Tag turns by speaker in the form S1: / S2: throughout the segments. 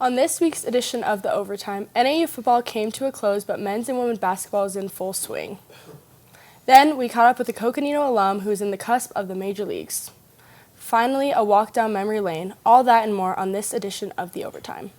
S1: On this week's edition of the Overtime, NAU football came to a close, but men's and women's basketball is in full swing. Then we caught up with a Coconino alum who is in the cusp of the major leagues. Finally, a walk down memory lane. All that and more on this edition of the Overtime.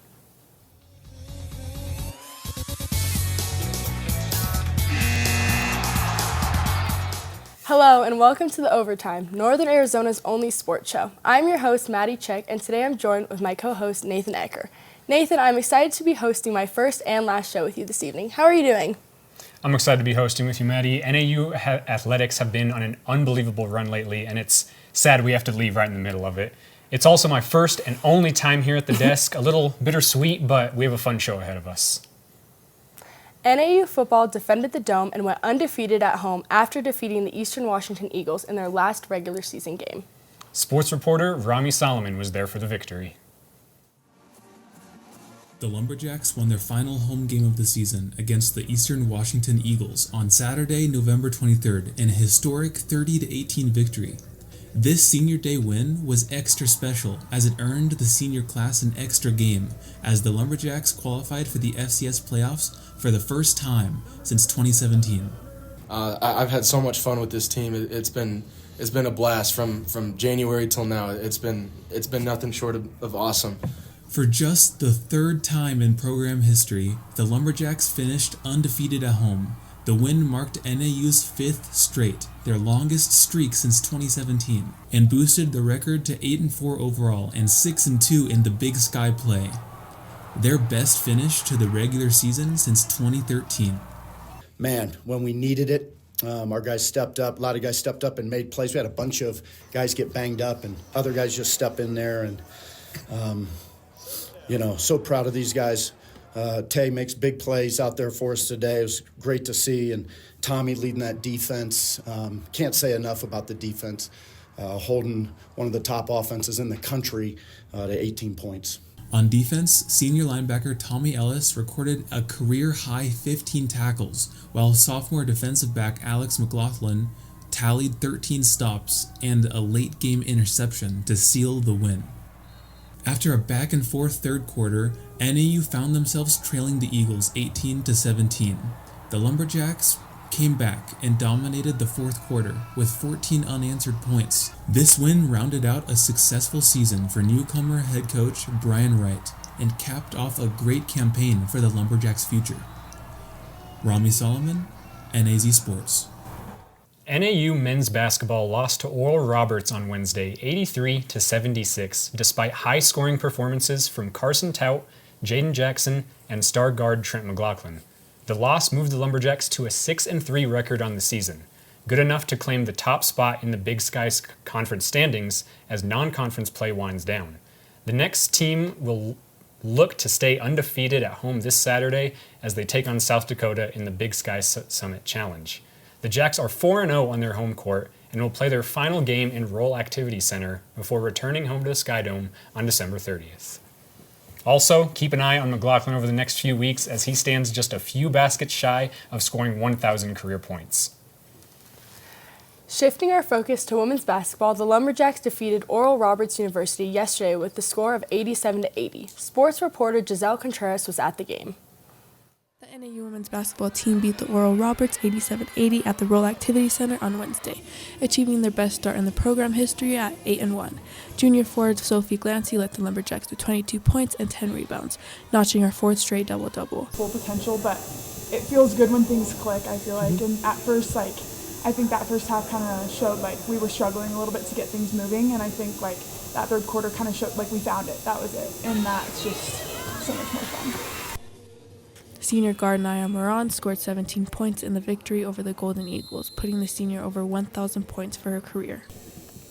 S1: Hello and welcome to the Overtime, Northern Arizona's only sports show. I'm your host, Maddie Check, and today I'm joined with my co-host, Nathan Ecker. Nathan, I'm excited to be hosting my first and last show with you this evening. How are you doing?
S2: I'm excited to be hosting with you, Maddie. NAU athletics have been on an unbelievable run lately, and it's sad we have to leave right in the middle of it. It's also my first and only time here at the desk. A little bittersweet, but we have a fun show ahead of us.
S1: NAU football defended the Dome and went undefeated at home after defeating the Eastern Washington Eagles in their last regular season game.
S2: Sports reporter Rami Solomon was there for the victory.
S3: The Lumberjacks won their final home game of the season against the Eastern Washington Eagles on Saturday, November 23rd in a historic 30-18 victory. This Senior Day win was extra special as it earned the senior class an extra game as the Lumberjacks qualified for the FCS playoffs for the first time since 2017.
S4: I've had so much fun with this team. It's been a blast from January till now. It's been nothing short of awesome.
S3: For just the third time in program history, the Lumberjacks finished undefeated at home. The win marked NAU's fifth straight, their longest streak since 2017, and boosted the record to 8-4 overall and 6-2 in the Big Sky play. Their best finish to the regular season since 2013.
S5: Man, when we needed it, our guys stepped up. A lot of guys stepped up and made plays. We had a bunch of guys get banged up, and other guys just step in there. And, so proud of these guys. Tay makes big plays out there for us today. It was great to see. And Tommy leading that defense. Can't say enough about the defense, holding one of the top offenses in the country to 18 points.
S3: On defense, senior linebacker Tommy Ellis recorded a career-high 15 tackles, while sophomore defensive back Alex McLaughlin tallied 13 stops and a late-game interception to seal the win. After a back-and-forth third quarter, NAU found themselves trailing the Eagles 18-17. The Lumberjacks came back and dominated the fourth quarter with 14 unanswered points. This win rounded out a successful season for newcomer head coach Brian Wright and capped off a great campaign for the Lumberjacks' future. Rami Solomon, NAZ Sports.
S2: NAU men's basketball lost to Oral Roberts on Wednesday 83-76 despite high-scoring performances from Carson Tout, Jaden Jackson, and star guard Trent McLaughlin. The loss moved the Lumberjacks to a 6-3 record on the season, good enough to claim the top spot in the Big Sky Conference standings as non-conference play winds down. The next team will look to stay undefeated at home this Saturday as they take on South Dakota in the Big Sky Summit Challenge. The Jacks are 4-0 on their home court and will play their final game in Roll Activity Center before returning home to the Sky Dome on December 30th. Also, keep an eye on McLaughlin over the next few weeks as he stands just a few baskets shy of scoring 1,000 career points.
S1: Shifting our focus to women's basketball, the Lumberjacks defeated Oral Roberts University yesterday with the score of 87-80. Sports reporter Giselle Contreras was at the game.
S6: The NAU women's basketball team beat the Oral Roberts 87-80 at the Roll Activity Center on Wednesday, achieving their best start in the program history at 8-1. Junior forward Sophie Glancy led the Lumberjacks with 22 points and 10 rebounds, notching her fourth straight double-double.
S7: Full potential, but it feels good when things click, I feel like. And at first, I think that first half kind of showed we were struggling a little bit to get things moving, and I think that third quarter kind of showed we found it. That was it, and that's just so much more fun.
S6: Senior guard Naya Moran scored 17 points in the victory over the Golden Eagles, putting the senior over 1,000 points for her career.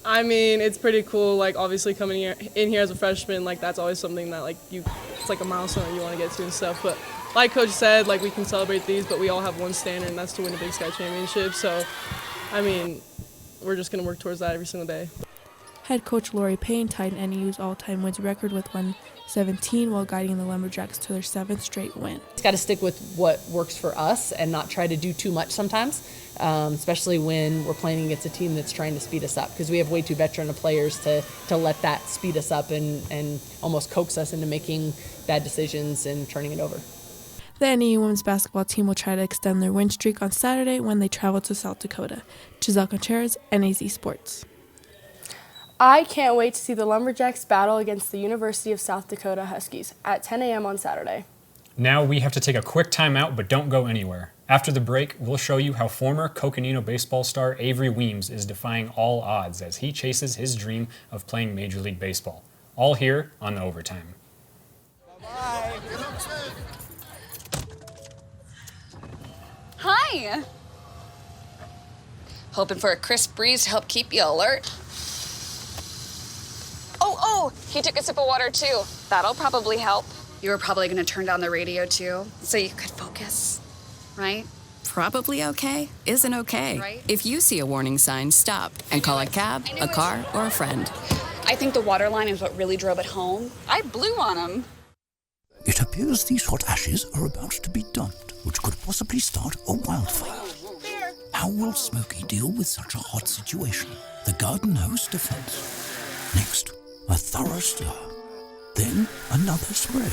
S8: I mean, it's pretty cool, obviously coming in here as a freshman, that's always something that, it's like a milestone that you want to get to and stuff. But like Coach said, we can celebrate these, but we all have one standard, and that's to win a Big Sky Championship. So, I mean, we're just going to work towards that every single day.
S6: Head coach Lori Payne tied NAU's all-time wins record with 117 while guiding the Lumberjacks to their 7th straight win.
S9: It's got to stick with what works for us and not try to do too much sometimes, especially when we're playing against a team that's trying to speed us up, because we have way too veteran of players to let that speed us up and almost coax us into making bad decisions and turning it over.
S6: The NAU women's basketball team will try to extend their win streak on Saturday when they travel to South Dakota. Giselle Contreras, NAZ Sports.
S1: I can't wait to see the Lumberjacks battle against the University of South Dakota Huskies at 10 a.m. on Saturday.
S2: Now we have to take a quick timeout, but don't go anywhere. After the break, we'll show you how former Coconino baseball star Avery Weems is defying all odds as he chases his dream of playing Major League Baseball. All here on the Overtime.
S10: Bye. Hi. Hoping for a crisp breeze to help keep you alert. Oh, he took a sip of water too. That'll probably help. You were probably going to turn down the radio too, so you could focus, right?
S11: Probably okay isn't okay.
S10: Right.
S11: If you see a warning sign, stop and call a cab, a car, or a friend.
S10: I think the water line is what really drove it home. I blew on him.
S12: It appears these hot ashes are about to be dumped, which could possibly start a wildfire. How will Smokey deal with such a hot situation? The garden hose defense. Next, a thorough stir. Then another spray.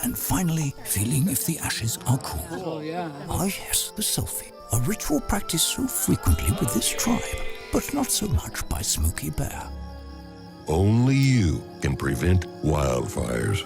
S12: And finally, feeling if the ashes are cool.
S13: Oh, yeah.
S12: Ah, yes, the selfie. A ritual practiced so frequently with this tribe, but not so much by Smokey Bear.
S14: Only you can prevent wildfires.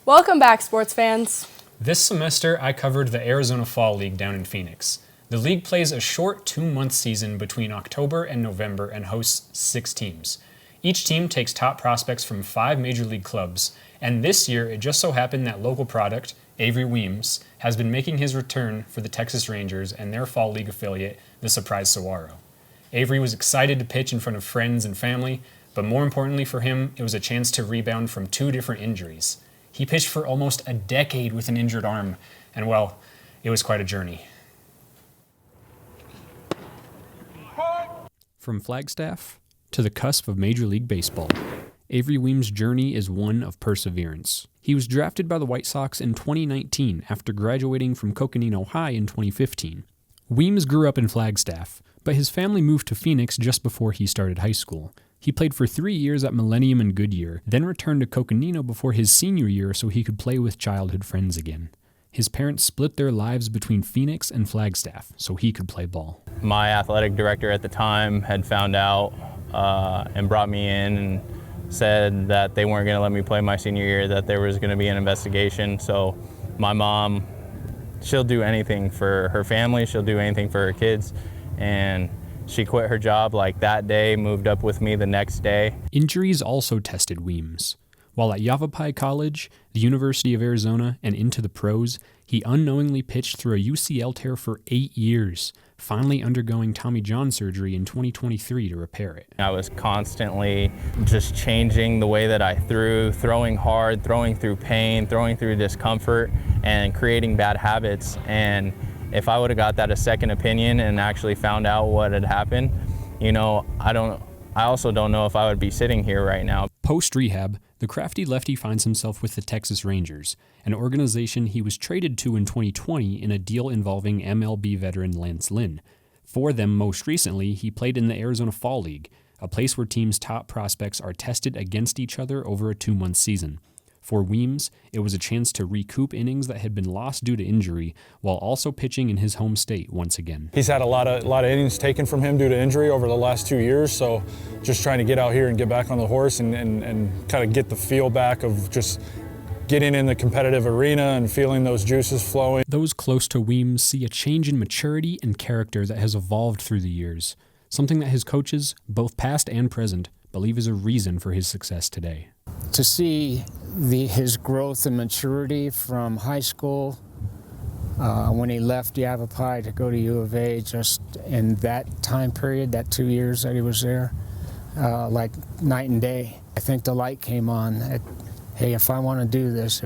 S1: Welcome back, sports fans.
S2: This semester, I covered the Arizona Fall League down in Phoenix. The league plays a short 2-month season between October and November and hosts 6 teams. Each team takes top prospects from 5 major league clubs, and this year it just so happened that local product, Avery Weems, has been making his return for the Texas Rangers and their Fall League affiliate, the Surprise Saguaro. Avery was excited to pitch in front of friends and family, but more importantly for him, it was a chance to rebound from 2 different injuries. He pitched for almost a decade with an injured arm, and well, it was quite a journey. From Flagstaff to the cusp of Major League Baseball, Avery Weems' journey is one of perseverance. He was drafted by the White Sox in 2019 after graduating from Coconino High in 2015. Weems grew up in Flagstaff, but his family moved to Phoenix just before he started high school. He played for 3 years at Millennium and Goodyear, then returned to Coconino before his senior year so he could play with childhood friends again. His parents split their lives between Phoenix and Flagstaff so he could play ball.
S15: My athletic director at the time had found out and brought me in and said that they weren't going to let me play my senior year, that there was going to be an investigation. So my mom, she'll do anything for her family, she'll do anything for her kids, and she quit her job like that day, moved up with me the next day.
S2: Injuries also tested Weems. While at Yavapai College, the University of Arizona, and into the pros, he unknowingly pitched through a UCL tear for 8 years, finally undergoing Tommy John surgery in 2023 to repair it.
S15: I was constantly just changing the way that I threw, throwing hard, throwing through pain, throwing through discomfort, and creating bad habits. And if I would have got that a second opinion and actually found out what had happened, I also don't know if I would be sitting here right now.
S2: Post-rehab, the crafty lefty finds himself with the Texas Rangers, an organization he was traded to in 2020 in a deal involving MLB veteran Lance Lynn. For them, most recently, he played in the Arizona Fall League, a place where teams' top prospects are tested against each other over a 2-month season. For Weems, it was a chance to recoup innings that had been lost due to injury, while also pitching in his home state once again.
S16: He's had a lot of innings taken from him due to injury over the last 2 years, so just trying to get out here and get back on the horse and kind of get the feel back of just getting in the competitive arena and feeling those juices flowing.
S2: Those close to Weems see a change in maturity and character that has evolved through the years, something that his coaches, both past and present, believe is a reason for his success today.
S13: To see his growth and maturity from high school, when he left Yavapai to go to U of A, just in that time period, that 2 years that he was there, like night and day. I think the light came on that, hey, if I want to do this,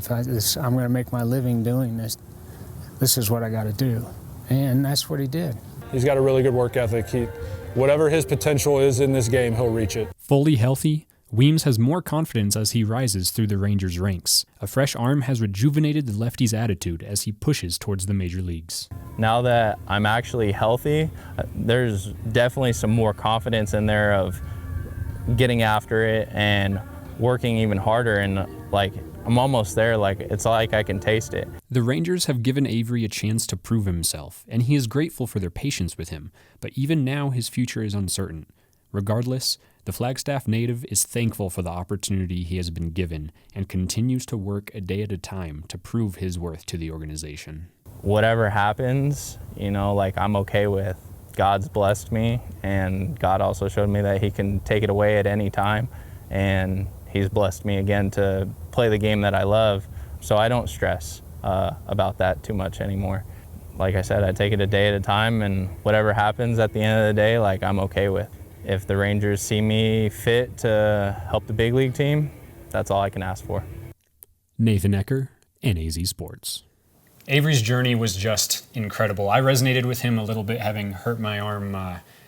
S13: I'm going to make my living doing this, this is what I got to do. And that's what he did.
S16: He's got a really good work ethic. Whatever his potential is in this game, he'll reach it.
S2: Fully healthy, Weems has more confidence as he rises through the Rangers' ranks. A fresh arm has rejuvenated the lefty's attitude as he pushes towards the major leagues.
S15: Now that I'm actually healthy, there's definitely some more confidence in there of getting after it and working even harder, and like I'm almost there. Like it's like I can taste it.
S2: The Rangers have given Avery a chance to prove himself, and he is grateful for their patience with him, but even now his future is uncertain. Regardless, the Flagstaff native is thankful for the opportunity he has been given and continues to work a day at a time to prove his worth to the organization.
S15: Whatever happens, like I'm okay with. God's blessed me, and God also showed me that he can take it away at any time, and he's blessed me again to play the game that I love, so I don't stress about that too much anymore. Like I said, I take it a day at a time, and whatever happens at the end of the day, like I'm okay with. If the Rangers see me fit to help the big league team, that's all I can ask for.
S2: Nathan Ecker, NAZ Sports. Avery's journey was just incredible. I resonated with him a little bit, having hurt my arm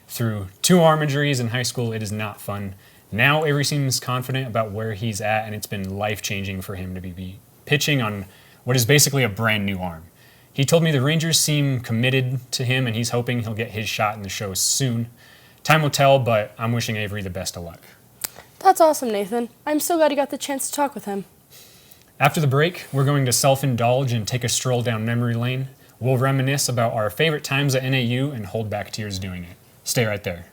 S2: through 2 arm injuries in high school. It is not fun. Now Avery seems confident about where he's at, and it's been life-changing for him to be pitching on what is basically a brand new arm. He told me the Rangers seem committed to him, and he's hoping he'll get his shot in the show soon. Time will tell, but I'm wishing Avery the best of luck.
S1: That's awesome, Nathan. I'm so glad you got the chance to talk with him.
S2: After the break, we're going to self-indulge and take a stroll down memory lane. We'll reminisce about our favorite times at NAU and hold back tears doing it. Stay right there.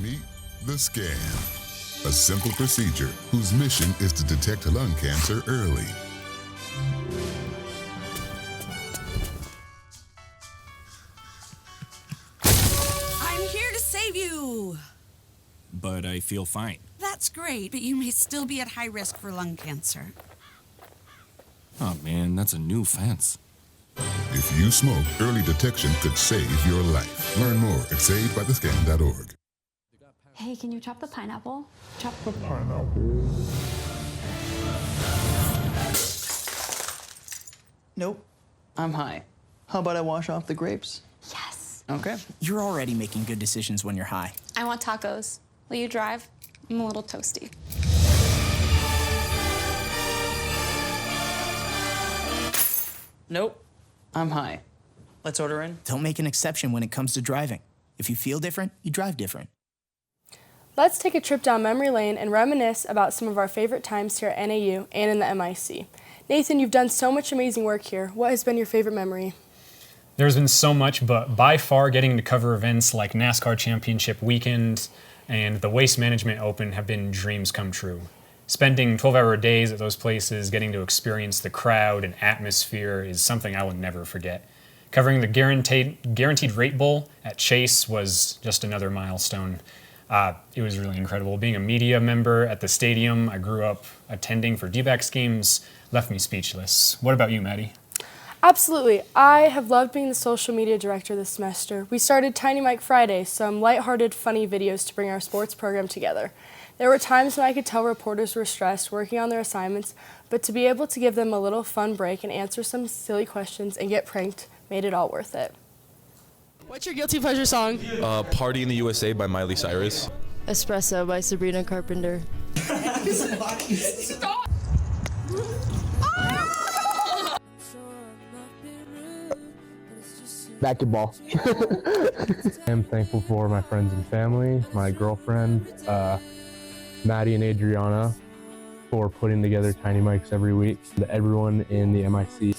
S17: Meet the scan, a simple procedure whose mission is to detect lung cancer early.
S18: You.
S19: But I feel fine.
S18: That's great, but you may still be at high risk for lung cancer.
S19: Oh man, that's a new fence.
S17: If you smoke, early detection could save your life. Learn more at savedbythescan.org.
S20: Hey, can you chop the pineapple?
S21: Chop the pineapple.
S22: Nope. I'm high. How about I wash off the grapes?
S20: Yes.
S22: Okay.
S19: You're already making good decisions when you're high.
S20: I want tacos. Will you drive? I'm a little toasty.
S22: Nope. I'm high. Let's order in.
S19: Don't make an exception when it comes to driving. If you feel different, you drive different.
S1: Let's take a trip down memory lane and reminisce about some of our favorite times here at NAU and in the MIC. Nathan, you've done so much amazing work here. What has been your favorite memory?
S2: There's been so much, but by far getting to cover events like NASCAR Championship Weekend and the Waste Management Open have been dreams come true. Spending 12-hour days at those places, getting to experience the crowd and atmosphere is something I will never forget. Covering the Guaranteed Rate Bowl at Chase was just another milestone. It was really incredible. Being a media member at the stadium I grew up attending for D-backs games left me speechless. What about you, Maddie?
S1: Absolutely. I have loved being the social media director this semester. We started Tiny Mike Fridays, some lighthearted, funny videos to bring our sports program together. There were times when I could tell reporters were stressed working on their assignments, but to be able to give them a little fun break and answer some silly questions and get pranked made it all worth it.
S23: What's your guilty pleasure song?
S24: Party in the USA by Miley Cyrus.
S23: Espresso by Sabrina Carpenter. Stop!
S25: Basketball. I'm thankful for my friends and family, my girlfriend, Maddie and Adriana, for putting together Tiny Mics every week. Everyone in the MIC.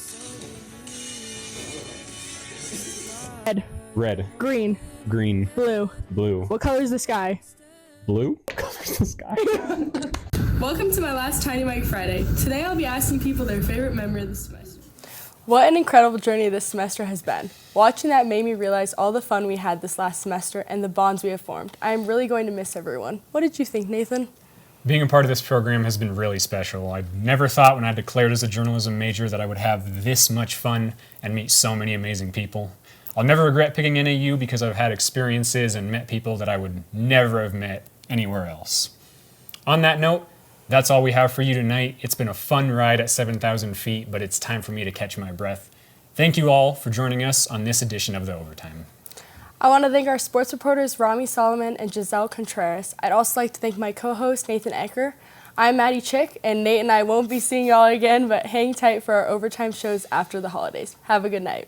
S23: Red.
S25: Red.
S23: Green.
S25: Green.
S23: Blue.
S25: Blue.
S23: What color is the sky?
S25: Blue? What color is the sky?
S1: Welcome to my last Tiny Mike Friday. Today I'll be asking people their favorite memory of the semester. What an incredible journey this semester has been. Watching that made me realize all the fun we had this last semester and the bonds we have formed. I am really going to miss everyone. What did you think, Nathan?
S2: Being a part of this program has been really special. I never thought when I declared as a journalism major that I would have this much fun and meet so many amazing people. I'll never regret picking NAU because I've had experiences and met people that I would never have met anywhere else. On that note, that's all we have for you tonight. It's been a fun ride at 7,000 feet, but it's time for me to catch my breath. Thank you all for joining us on this edition of the OverTime.
S1: I want to thank our sports reporters Rami Solomon and Giselle Contreras. I'd also like to thank my co-host Nathan Ecker. I'm Maddie Chick, and Nate and I won't be seeing y'all again, but hang tight for our overtime shows after the holidays. Have a good night.